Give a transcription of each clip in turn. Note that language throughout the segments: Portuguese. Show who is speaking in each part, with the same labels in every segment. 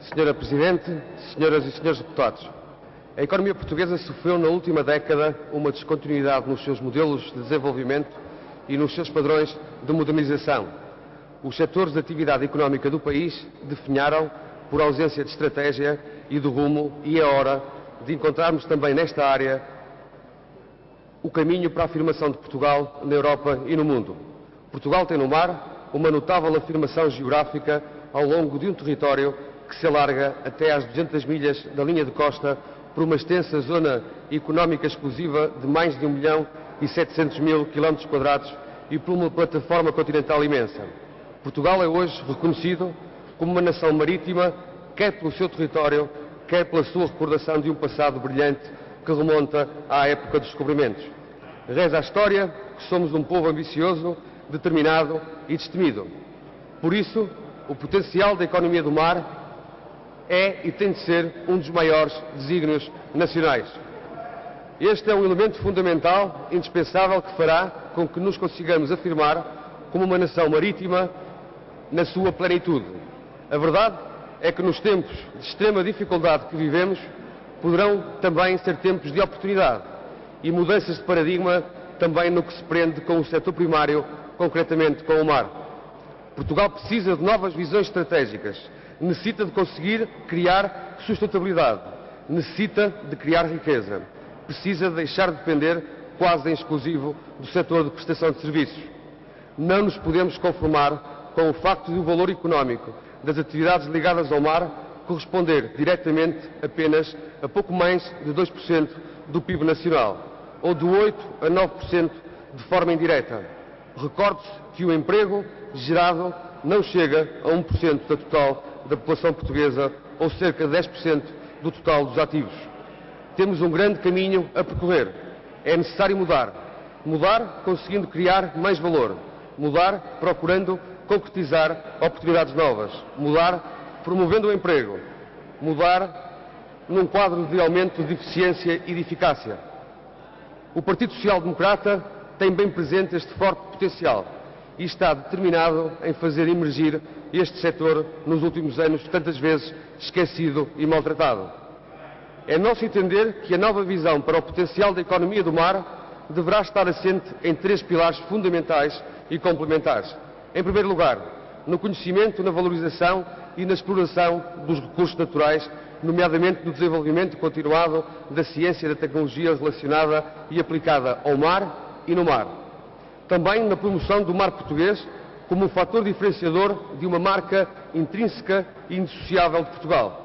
Speaker 1: Senhora Presidente, senhoras e senhores deputados, a economia portuguesa sofreu na última década uma descontinuidade nos seus modelos de desenvolvimento e nos seus padrões de modernização. Os setores de atividade económica do país definharam por ausência de estratégia e de rumo, e é hora de encontrarmos também nesta área o caminho para a afirmação de Portugal na Europa e no mundo. Portugal tem no mar uma notável afirmação geográfica ao longo de um território que se alarga até às 200 milhas da linha de costa por uma extensa zona económica exclusiva de mais de 1.700.000 km² e por uma plataforma continental imensa. Portugal é hoje reconhecido como uma nação marítima, quer pelo seu território, quer pela sua recordação de um passado brilhante que remonta à época dos descobrimentos. Reza a história que somos um povo ambicioso, determinado e destemido. Por isso, o potencial da economia do mar é e tem de ser um dos maiores desígnios nacionais. Este é um elemento fundamental, indispensável, que fará com que nos consigamos afirmar como uma nação marítima na sua plenitude. A verdade é que nos tempos de extrema dificuldade que vivemos, poderão também ser tempos de oportunidade e mudanças de paradigma também no que se prende com o setor primário, concretamente com o mar. Portugal precisa de novas visões estratégicas, necessita de conseguir criar sustentabilidade, necessita de criar riqueza, precisa de deixar de depender quase em exclusivo do setor de prestação de serviços. Não nos podemos conformar com o facto de o valor económico das atividades ligadas ao mar corresponder diretamente apenas a pouco mais de 2% do PIB nacional, ou de 8% a 9% de forma indireta. Recorde-se que o emprego gerado não chega a 1% da total da população portuguesa, ou cerca de 10% do total dos ativos. Temos um grande caminho a percorrer. É necessário mudar. Mudar conseguindo criar mais valor. Mudar procurando concretizar oportunidades novas. Mudar promovendo o emprego. Mudar num quadro de aumento de eficiência e de eficácia. O Partido Social Democrata tem bem presente este forte potencial e está determinado em fazer emergir este setor nos últimos anos tantas vezes esquecido e maltratado. É nosso entender que a nova visão para o potencial da economia do mar deverá estar assente em 3 pilares fundamentais e complementares. Em primeiro lugar, no conhecimento, na valorização e na exploração dos recursos naturais, nomeadamente no desenvolvimento continuado da ciência e da tecnologia relacionada e aplicada ao mar e no mar. Também na promoção do mar português como um fator diferenciador de uma marca intrínseca e indissociável de Portugal.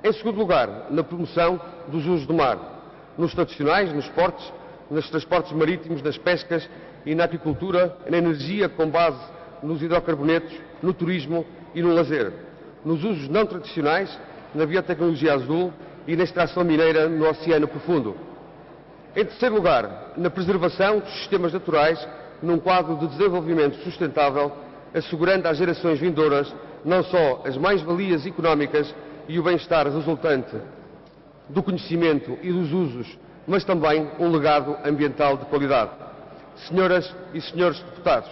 Speaker 1: Em segundo lugar, na promoção dos usos do mar, nos tradicionais, nos portos, nos transportes marítimos, nas pescas e na apicultura, na energia com base nos hidrocarbonetos, no turismo e no lazer, nos usos não tradicionais, na biotecnologia azul e na extração mineira no oceano profundo. Em terceiro lugar, na preservação dos sistemas naturais, num quadro de desenvolvimento sustentável, assegurando às gerações vindouras não só as mais-valias económicas e o bem-estar resultante do conhecimento e dos usos, mas também um legado ambiental de qualidade. Senhoras e senhores deputados,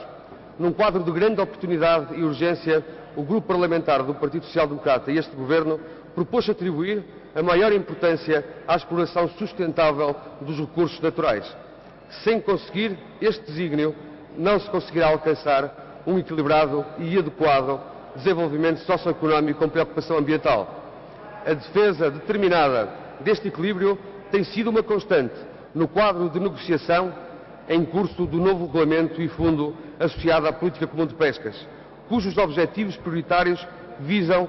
Speaker 1: num quadro de grande oportunidade e urgência, o Grupo Parlamentar do Partido Social Democrata e este Governo propôs atribuir a maior importância à exploração sustentável dos recursos naturais. Sem conseguir este desígnio, não se conseguirá alcançar um equilibrado e adequado desenvolvimento socioeconómico com preocupação ambiental. A defesa determinada deste equilíbrio tem sido uma constante no quadro de negociação em curso do novo regulamento e fundo associado à Política Comum de Pescas, cujos objetivos prioritários visam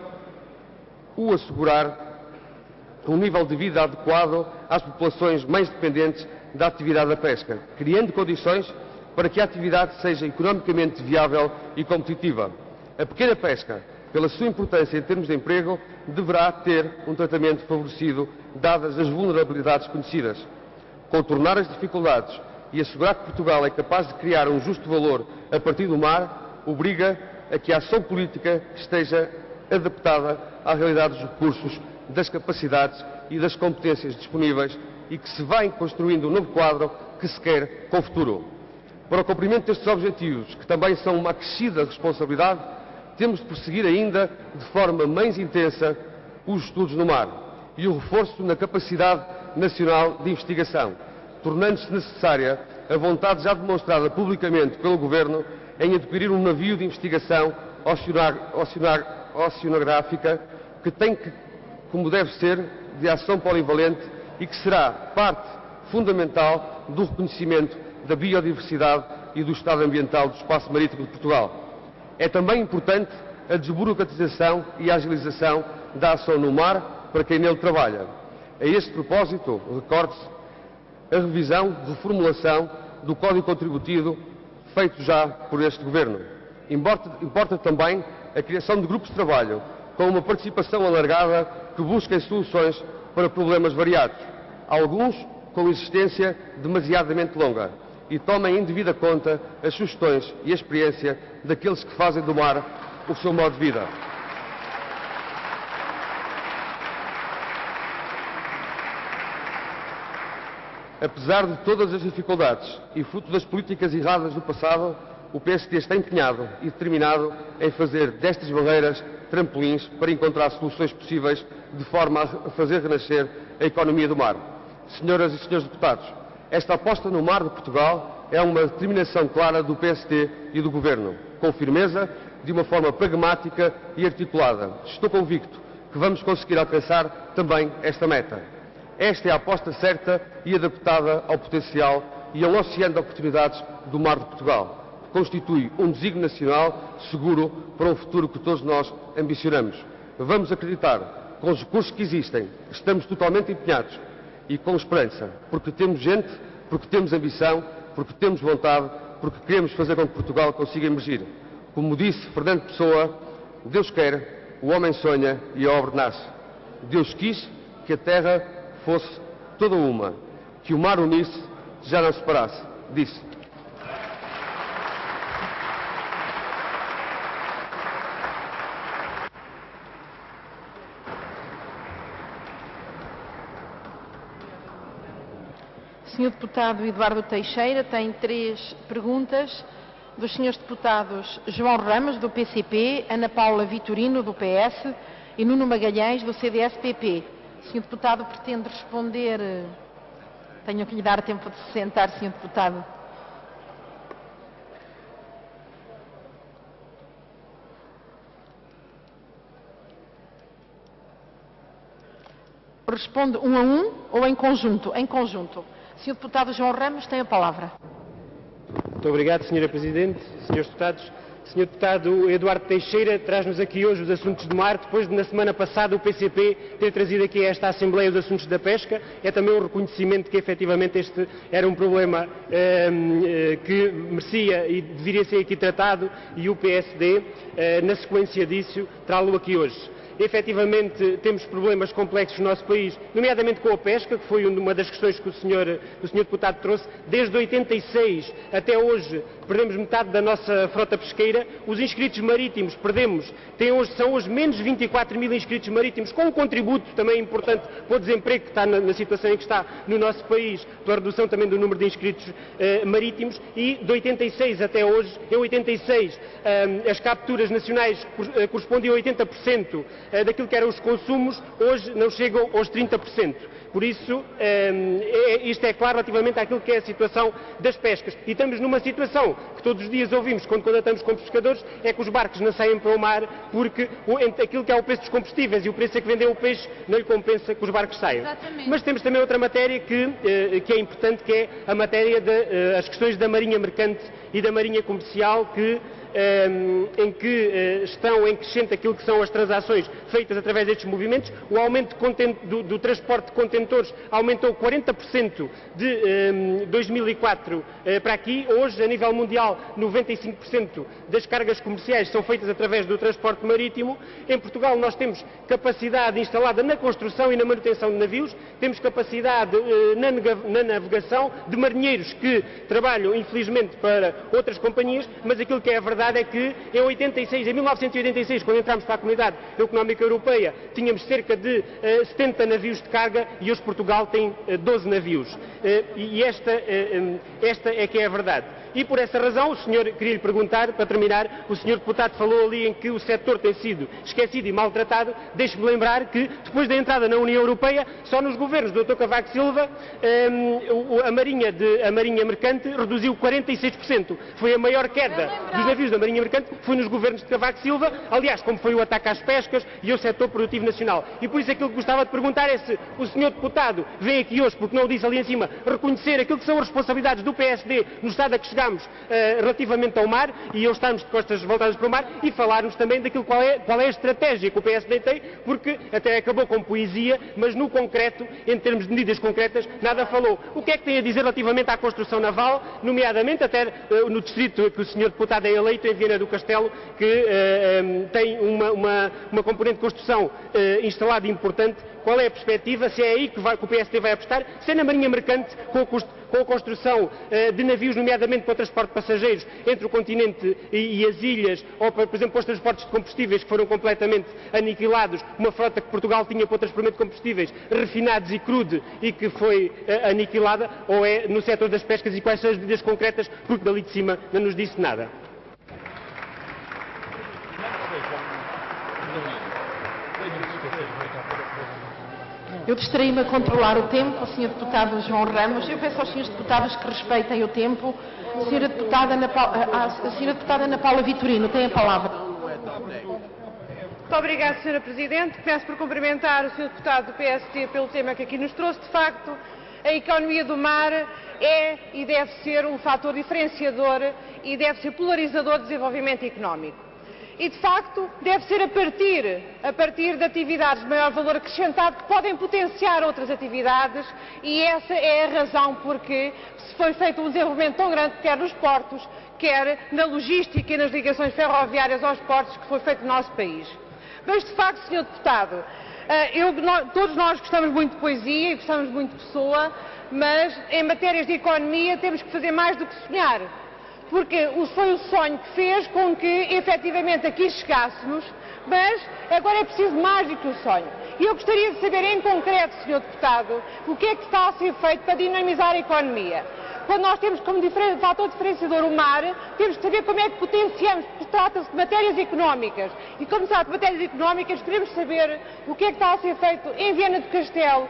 Speaker 1: o assegurar um nível de vida adequado às populações mais dependentes da atividade da pesca, criando condições para que a atividade seja economicamente viável e competitiva. A pequena pesca, pela sua importância em termos de emprego, deverá ter um tratamento favorecido, dadas as vulnerabilidades conhecidas. Contornar as dificuldades e assegurar que Portugal é capaz de criar um justo valor a partir do mar, obriga a que a ação política esteja adaptada à realidade dos recursos, das capacidades e das competências disponíveis e que se vai construindo um novo quadro que se quer com o futuro. Para o cumprimento destes objetivos, que também são uma acrescida responsabilidade, temos de prosseguir ainda de forma mais intensa os estudos no mar e o reforço na capacidade nacional de investigação, tornando-se necessária a vontade já demonstrada publicamente pelo Governo em adquirir um navio de investigação oceanográfica que tem, como deve ser, de ação polivalente e que será parte fundamental do reconhecimento da biodiversidade e do estado ambiental do espaço marítimo de Portugal. É também importante a desburocratização e a agilização da ação no mar para quem nele trabalha. A este propósito, recorde-se a revisão, reformulação do Código Contributivo feito já por este Governo. Importa também a criação de grupos de trabalho com uma participação alargada que busquem soluções para problemas variados, alguns com existência demasiadamente longa, e tomem em devida conta as sugestões e a experiência daqueles que fazem do mar o seu modo de vida. Apesar de todas as dificuldades e fruto das políticas erradas do passado, o PSD está empenhado e determinado em fazer destas barreiras trampolins para encontrar soluções possíveis de forma a fazer renascer a economia do mar. Senhoras e senhores deputados, esta aposta no mar de Portugal é uma determinação clara do PSD e do Governo, com firmeza, de uma forma pragmática e articulada. Estou convicto que vamos conseguir alcançar também esta meta. Esta é a aposta certa e adaptada ao potencial e ao oceano de oportunidades do mar de Portugal, que constitui um desígnio nacional seguro para um futuro que todos nós ambicionamos. Vamos acreditar, com os recursos que existem, estamos totalmente empenhados e com esperança, porque temos gente, porque temos ambição, porque temos vontade, porque queremos fazer com que Portugal consiga emergir. Como disse Fernando Pessoa, Deus quer, o homem sonha e a obra nasce. Deus quis que a terra fosse toda uma, que o mar unisse, já não separasse, disse.
Speaker 2: Senhor Deputado Eduardo Teixeira tem 3 perguntas dos senhores deputados João Ramos, do PCP, Ana Paula Vitorino, do PS e Nuno Magalhães, do CDS-PP. O senhor deputado pretende responder? Tenho que lhe dar tempo de se sentar, senhor deputado. Responde um a um ou em conjunto? Em conjunto. Senhor deputado João Ramos tem a palavra.
Speaker 3: Muito obrigado, Sra. Presidente, senhores deputados. Sr. deputado Eduardo Teixeira traz-nos aqui hoje os assuntos do mar, depois de na semana passada o PCP ter trazido aqui a esta Assembleia os assuntos da pesca. É também um reconhecimento que efetivamente este era um problema que merecia e deveria ser aqui tratado, e o PSD, na sequência disso, trá-lo aqui hoje. Efetivamente temos problemas complexos no nosso país, nomeadamente com a pesca, que foi uma das questões que o senhor deputado trouxe. Desde 86 até hoje perdemos metade da nossa frota pesqueira. Os inscritos marítimos são hoje menos 24 mil inscritos marítimos, com um contributo também importante para o desemprego que está na situação em que está no nosso país, pela redução também do número de inscritos marítimos. E de 86 até hoje, em 86 as capturas nacionais correspondiam a 80% daquilo que eram os consumos, hoje não chegam aos 30%. Por isso, isto é claro relativamente àquilo que é a situação das pescas. E estamos numa situação que todos os dias ouvimos quando estamos com pescadores, é que os barcos não saem para o mar porque aquilo que é o preço dos combustíveis e o preço a que vendem o peixe não lhe compensa que os barcos saiam. Exatamente. Mas temos também outra matéria que é importante, que é a matéria das questões da marinha mercante e da marinha comercial, em que estão em crescente aquilo que são as transações feitas através destes movimentos. O aumento do transporte de contentores aumentou 40% de 2004 para aqui. Hoje, a nível mundial, 95% das cargas comerciais são feitas através do transporte marítimo. Em Portugal nós temos capacidade instalada na construção e na manutenção de navios, temos capacidade na navegação de marinheiros que trabalham, infelizmente, para outras companhias, mas aquilo que é a verdade é que em 1986, quando entramos para a Comunidade Económica Europeia, tínhamos cerca de 70 navios de carga e hoje Portugal tem 12 navios. E esta é que é a verdade. E por essa razão, o senhor, queria lhe perguntar, para terminar, o senhor deputado falou ali em que o setor tem sido esquecido e maltratado. Deixe-me lembrar que, depois da entrada na União Europeia, só nos governos do Dr. Cavaco Silva, a Marinha Mercante reduziu 46%. Foi a maior queda dos navios da Marinha Mercante, foi nos governos de Cavaco Silva, aliás, como foi o ataque às pescas e ao setor produtivo nacional. E por isso aquilo que gostava de perguntar é se o senhor deputado vem aqui hoje, porque não o disse ali em cima, reconhecer aquilo que são as responsabilidades do PSD no estado a que chegamos relativamente ao mar, e eles estamos de costas voltadas para o mar, e falar-nos também daquilo qual é a estratégia que o PSD tem, porque até acabou com poesia, mas no concreto, em termos de medidas concretas, nada falou. O que é que tem a dizer relativamente à construção naval, nomeadamente até no distrito que o senhor deputado é eleito, em Viana do Castelo, que tem uma componente de construção instalada importante? Qual é a perspectiva? Se é aí que o PSD vai apostar? Se é na Marinha Mercante, com a construção de navios, nomeadamente para o transporte de passageiros entre o continente e as ilhas, ou, por exemplo, para os transportes de combustíveis que foram completamente aniquilados, uma frota que Portugal tinha para o transporte de combustíveis refinados e crude e que foi aniquilada, ou é no setor das pescas, e quais são as medidas concretas, porque dali de cima não nos disse nada.
Speaker 2: Eu distraí-me a controlar o tempo, o Sr. Deputado João Ramos. Eu peço aos Srs. Deputados que respeitem o tempo. A Sra. Deputada Ana Paula Vitorino tem a palavra.
Speaker 4: Muito obrigada, Sra. Presidente. Começo por cumprimentar o Sr. Deputado do PSD pelo tema que aqui nos trouxe. De facto, a economia do mar é e deve ser um fator diferenciador e deve ser polarizador de desenvolvimento económico. E, de facto, deve ser a partir de atividades de maior valor acrescentado que podem potenciar outras atividades, e essa é a razão porque se foi feito um desenvolvimento tão grande, quer nos portos, quer na logística e nas ligações ferroviárias aos portos, que foi feito no nosso país. Mas, de facto, Sr. Deputado, todos nós gostamos muito de poesia e gostamos muito de pessoa, mas em matérias de economia temos que fazer mais do que sonhar. Porque foi o sonho que fez com que, efetivamente, aqui chegássemos, mas agora é preciso mais do que o sonho. E eu gostaria de saber, em concreto, Sr. Deputado, o que é que está a ser feito para dinamizar a economia. Quando nós temos como fator diferenciador o mar, temos que saber como é que potenciamos, porque trata-se de matérias económicas. E como se trata de matérias económicas, queremos saber o que é que está a ser feito em Viana do Castelo,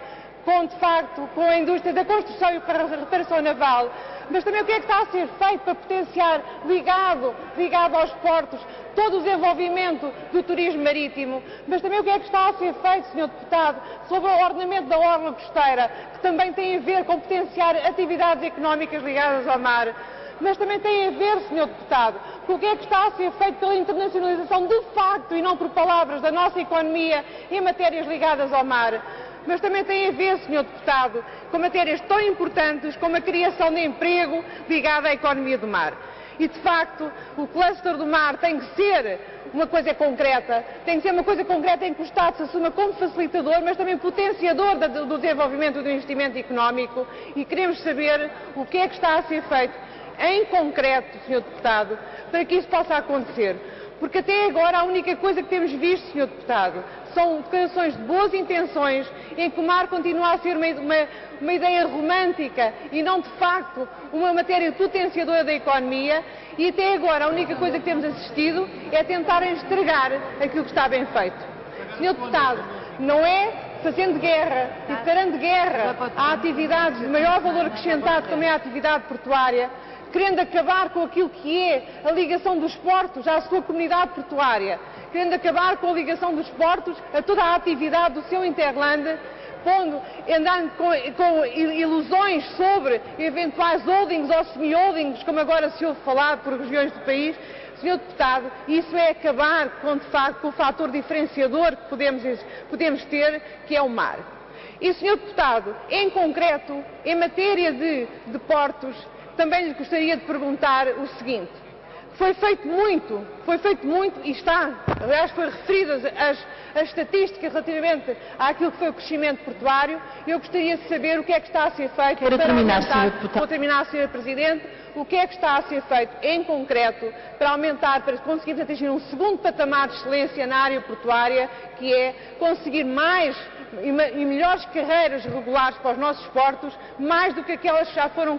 Speaker 4: com a indústria da construção e para a reparação naval, mas também o que é que está a ser feito para potenciar, ligado aos portos, todo o desenvolvimento do turismo marítimo, mas também o que é que está a ser feito, Sr. Deputado, sobre o ordenamento da orla costeira, que também tem a ver com potenciar atividades económicas ligadas ao mar. Mas também tem a ver, Sr. Deputado, com o que é que está a ser feito pela internacionalização de facto e não por palavras da nossa economia em matérias ligadas ao mar. Mas também tem a ver, Sr. Deputado, com matérias tão importantes como a criação de emprego ligada à economia do mar. E, de facto, o cluster do mar tem que ser uma coisa concreta, tem que ser uma coisa concreta em que o Estado se assuma como facilitador, mas também potenciador do desenvolvimento do investimento económico, e queremos saber o que é que está a ser feito em concreto, Sr. Deputado, para que isso possa acontecer. Porque até agora a única coisa que temos visto, Sr. Deputado, são declarações de boas intenções em que o mar continua a ser uma ideia romântica e não, de facto, uma matéria potenciadora da economia, e até agora a única coisa que temos assistido é tentar estragar aquilo que está bem feito. Sr. Deputado, não é fazendo guerra e declarando guerra a atividades de maior valor acrescentado, como é a atividade portuária, querendo acabar com aquilo que é a ligação dos portos à sua comunidade portuária, querendo acabar com a ligação dos portos a toda a atividade do seu Interland, andando com ilusões sobre eventuais holdings ou semi-holdings, como agora se ouve falar por regiões do país. Sr. Deputado, isso é acabar com, de facto, com o fator diferenciador que podemos ter, que é o mar. E, Sr. Deputado, em concreto, em matéria de portos, também lhe gostaria de perguntar o seguinte: foi feito muito e está, aliás, foi referidas as estatísticas relativamente àquilo que foi o crescimento portuário. Eu gostaria de saber o que é que está a ser feito
Speaker 2: para terminar, Sr. Deputado.
Speaker 4: Vou terminar, Sr. Presidente. O que é que está a ser feito em concreto para aumentar, para conseguirmos atingir um segundo patamar de excelência na área portuária, que é conseguir mais e melhores carreiras regulares para os nossos portos, mais do que aquelas que já foram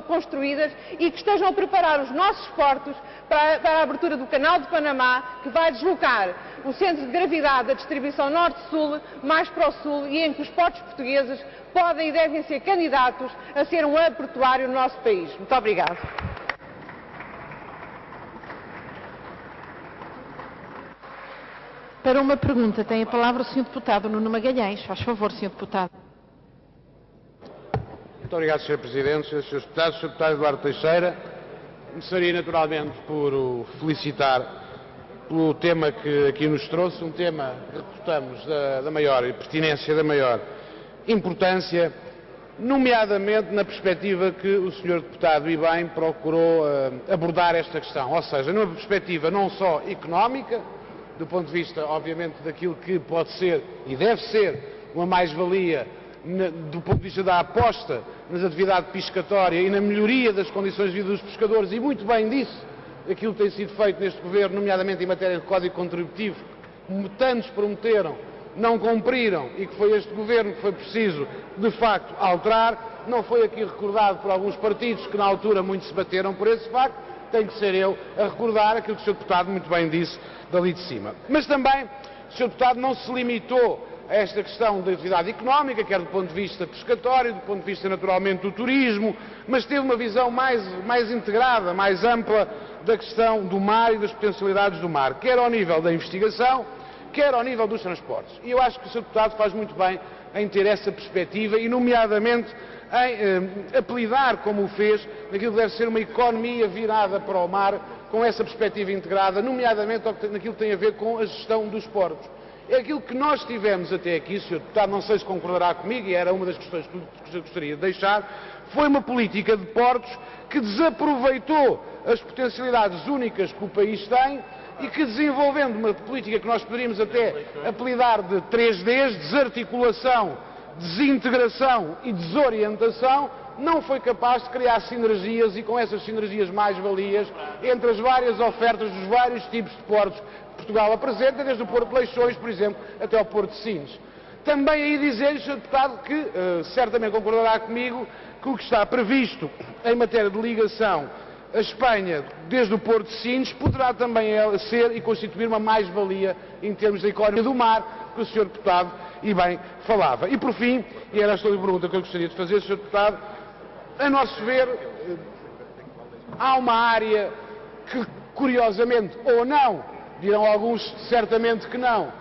Speaker 4: construídas, e que estejam a preparar os nossos portos para a abertura do Canal de Panamá, que vai deslocar o centro de gravidade da distribuição norte-sul mais para o sul, e em que os portos portugueses podem e devem ser candidatos a ser um hub portuário no nosso país. Muito obrigada.
Speaker 2: Para uma pergunta tem a palavra o Sr. Deputado Nuno Magalhães. Faz favor, Sr. Deputado.
Speaker 5: Muito obrigado, Sr. Presidente, Srs. Deputados, Sr. Deputado Eduardo Teixeira. Começaria naturalmente por o felicitar pelo tema que aqui nos trouxe, um tema que reportamos da maior pertinência, da maior importância, nomeadamente na perspectiva que o Sr. Deputado e bem procurou abordar esta questão, ou seja, numa perspectiva não só económica, do ponto de vista, obviamente, daquilo que pode ser e deve ser uma mais-valia do ponto de vista da aposta nas atividades pescatórias e na melhoria das condições de vida dos pescadores, e muito bem disso, aquilo que tem sido feito neste Governo, nomeadamente em matéria de Código Contributivo, que tantos prometeram, não cumpriram, e que foi este Governo que foi preciso, de facto, alterar. Não foi aqui recordado por alguns partidos que na altura muito se bateram por esse facto, tenho que ser eu a recordar aquilo que o Sr. Deputado muito bem disse dali de cima. Mas também o Sr. Deputado não se limitou a esta questão da atividade económica, quer do ponto de vista pescatório, do ponto de vista naturalmente do turismo, mas teve uma visão mais integrada, mais ampla da questão do mar e das potencialidades do mar, quer ao nível da investigação, quer ao nível dos transportes. E eu acho que o Sr. Deputado faz muito bem em ter essa perspectiva e, nomeadamente, em apelidar, como o fez, naquilo que deve ser uma economia virada para o mar, com essa perspectiva integrada, nomeadamente naquilo que tem a ver com a gestão dos portos. É aquilo que nós tivemos até aqui, Sr. Deputado, não sei se concordará comigo, e era uma das questões que eu gostaria de deixar, foi uma política de portos que desaproveitou as potencialidades únicas que o país tem e que, desenvolvendo uma política que nós poderíamos até apelidar de 3Ds, desarticulação, desintegração e desorientação, não foi capaz de criar sinergias, e com essas sinergias mais-valias entre as várias ofertas dos vários tipos de portos que Portugal apresenta, desde o Porto de Leixões, por exemplo, até ao Porto de Sines. Também aí dizer-lhe, Sr. Deputado, que certamente concordará comigo que o que está previsto em matéria de ligação a Espanha, desde o Porto de Sines, poderá também ser e constituir uma mais-valia em termos da economia do mar, que o Sr. Deputado e bem falava. E por fim, e era esta a pergunta que eu gostaria de fazer, Sr. Deputado, a nosso ver, há uma área que, curiosamente, ou não, dirão alguns certamente que não,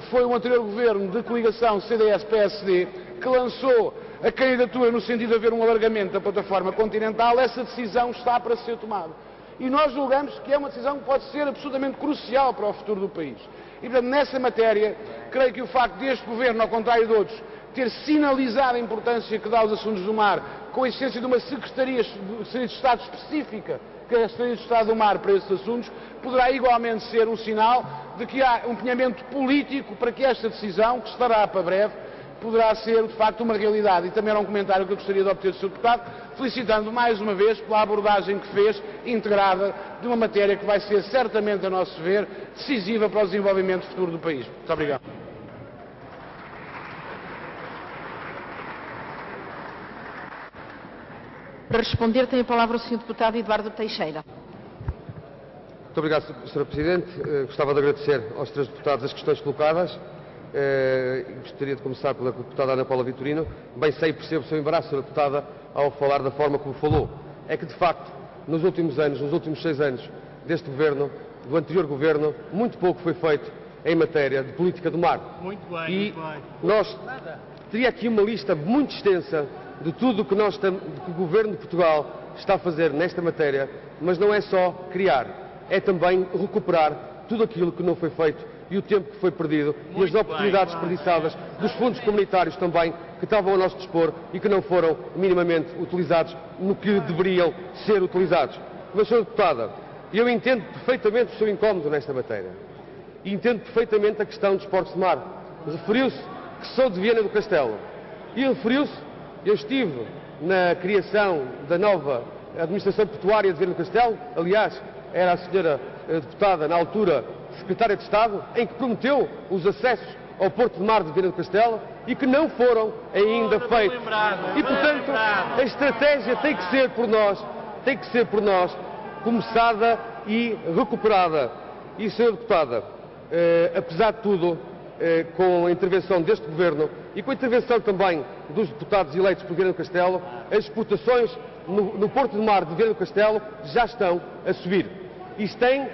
Speaker 5: foi o anterior governo de coligação CDS-PSD que lançou a candidatura no sentido de haver um alargamento da plataforma continental. Essa decisão está para ser tomada. E nós julgamos que é uma decisão que pode ser absolutamente crucial para o futuro do país. E, portanto, nessa matéria, creio que o facto deste Governo, ao contrário de outros, ter sinalizado a importância que dá aos assuntos do mar, com a existência de uma Secretaria de Estado específica, que é a Secretaria de Estado do Mar para esses assuntos, poderá igualmente ser um sinal de que há um empenhamento político para que esta decisão, que estará para breve, poderá ser, de facto, uma realidade. E também era um comentário que eu gostaria de obter do Sr. Deputado, felicitando mais uma vez pela abordagem que fez, integrada, de uma matéria que vai ser, certamente, a nosso ver, decisiva para o desenvolvimento futuro do país. Muito obrigado.
Speaker 2: Para responder, tem a palavra o Sr. Deputado Eduardo Teixeira.
Speaker 1: Muito obrigado, Sra. Presidente. Gostava de agradecer aos três deputados as questões colocadas. Gostaria de começar pela deputada Ana Paula Vitorino. Bem sei e percebo o seu embaraço, Sra. Deputada, ao falar da forma como falou. É que, de facto, nos últimos anos, nos últimos 6 anos deste Governo, do anterior Governo, muito pouco foi feito em matéria de política do mar.
Speaker 3: Muito bem,
Speaker 1: e nós teria aqui uma lista muito extensa de tudo o que o Governo de Portugal está a fazer nesta matéria, mas não é só criar, é também recuperar tudo aquilo que não foi feito e o tempo que foi perdido e as oportunidades desperdiçadas dos fundos comunitários também que estavam a nosso dispor e que não foram minimamente utilizados no que deveriam ser utilizados. Mas, Sra. Deputada, eu entendo perfeitamente o seu incómodo nesta matéria e entendo perfeitamente a questão dos portos de mar. Referiu-se que sou de Viana do Castelo e referiu-se. Eu estive na criação da nova administração portuária de Viana do Castelo, aliás, era a senhora deputada, na altura, Secretária de Estado, em que prometeu os acessos ao Porto de Mar de Viana do Castelo e que não foram ainda feitos. E, portanto, a estratégia tem que ser por nós começada e recuperada. E, Sra. Deputada, apesar de tudo, com a intervenção deste Governo e com a intervenção também dos deputados eleitos por Viana do Castelo, as exportações no Porto de Mar de Viana do Castelo já estão a subir. Isto tem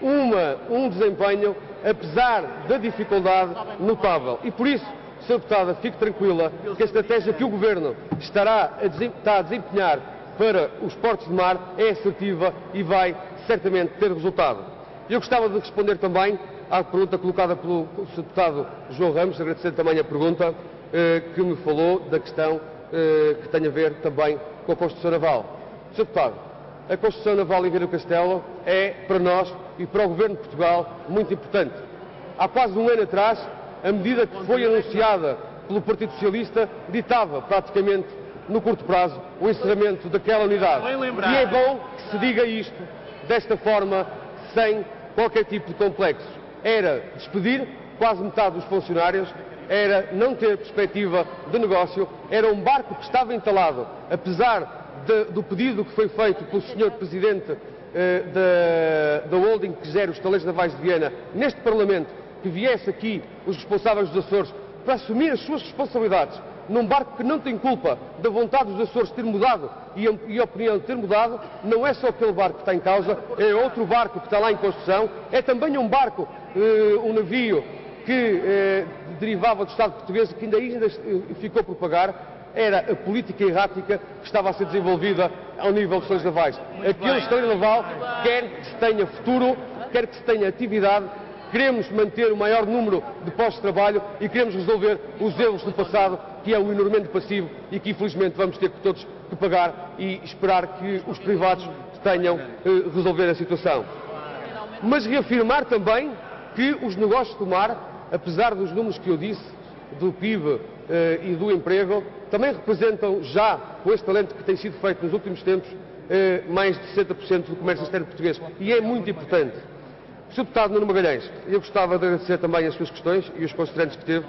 Speaker 1: um desempenho, apesar da dificuldade, notável. E por isso, Sra. Deputada, fique tranquila que a estratégia que o Governo está a desempenhar para os portos de mar é assertiva e vai certamente ter resultado. Eu gostava de responder também à pergunta colocada pelo Sr. Deputado João Ramos, agradecendo também a pergunta que me falou da questão que tem a ver também com a construção naval. Sr. Deputado, a construção naval em Viana do Castelo é, para nós e para o Governo de Portugal, muito importante. Há quase um ano atrás, a medida que foi anunciada pelo Partido Socialista ditava praticamente, no curto prazo, o encerramento daquela unidade. E é bom que se diga isto desta forma, sem qualquer tipo de complexo. Era despedir quase metade dos funcionários, era não ter perspectiva de negócio, era um barco que estava entalado, apesar do pedido que foi feito pelo Sr. Presidente da holding que gera os estaleiros navais de Viana, neste Parlamento, que viesse aqui os responsáveis dos Açores para assumir as suas responsabilidades num barco que não tem culpa da vontade dos Açores ter mudado e a opinião de ter mudado. Não é só aquele barco que está em causa, é outro barco que está lá em construção, é também um barco, um navio que derivava do Estado português, que ainda ficou por pagar. Era a política errática que estava a ser desenvolvida ao nível dos estaleiros navais. Aquele estaleiro naval quer que se tenha futuro, quer que se tenha atividade, queremos manter o maior número de postos de trabalho e queremos resolver os erros do passado, que é o enormemente passivo e que infelizmente vamos ter todos que pagar e esperar que os privados tenham resolver a situação. Mas reafirmar também que os negócios do mar, apesar dos números que eu disse, do PIB e do emprego, também representam já, com este talento que tem sido feito nos últimos tempos, mais de 60% do comércio externo português. E é muito importante. Sr. Deputado Nuno Magalhães, eu gostava de agradecer também as suas questões e os considerantes que teve.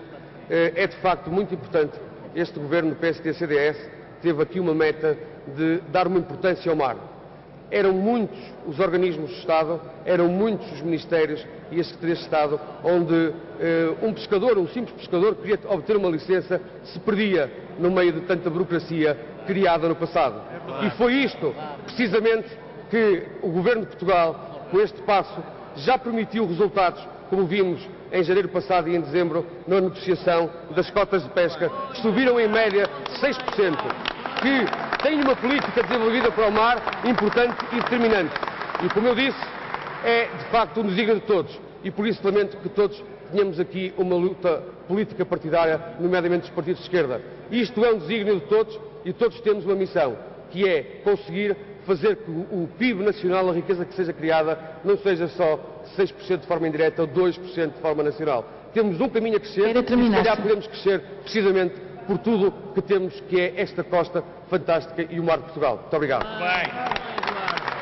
Speaker 1: É de facto muito importante. Este Governo do PSD-CDS teve aqui uma meta de dar uma importância ao mar. Eram muitos os organismos do Estado, eram muitos os ministérios e as secretarias de Estado onde um pescador, um simples pescador, queria obter uma licença, se perdia no meio de tanta burocracia criada no passado. E foi isto, precisamente, que o Governo de Portugal, com este passo, já permitiu resultados, como vimos em janeiro passado e em dezembro, na negociação das cotas de pesca, que subiram em média 6%, que tem uma política desenvolvida para o mar importante e determinante. E, como eu disse, é de facto um desígnio de todos. E por isso lamento que todos tenhamos aqui uma luta política partidária, nomeadamente dos partidos de esquerda. Isto é um desígnio de todos e todos temos uma missão, que é conseguir fazer que o PIB nacional, a riqueza que seja criada, não seja só 6% de forma indireta ou 2% de forma nacional. Temos um caminho a crescer e se calhar podemos crescer precisamente por tudo que temos, que é esta costa fantástica e o mar de Portugal. Muito obrigado.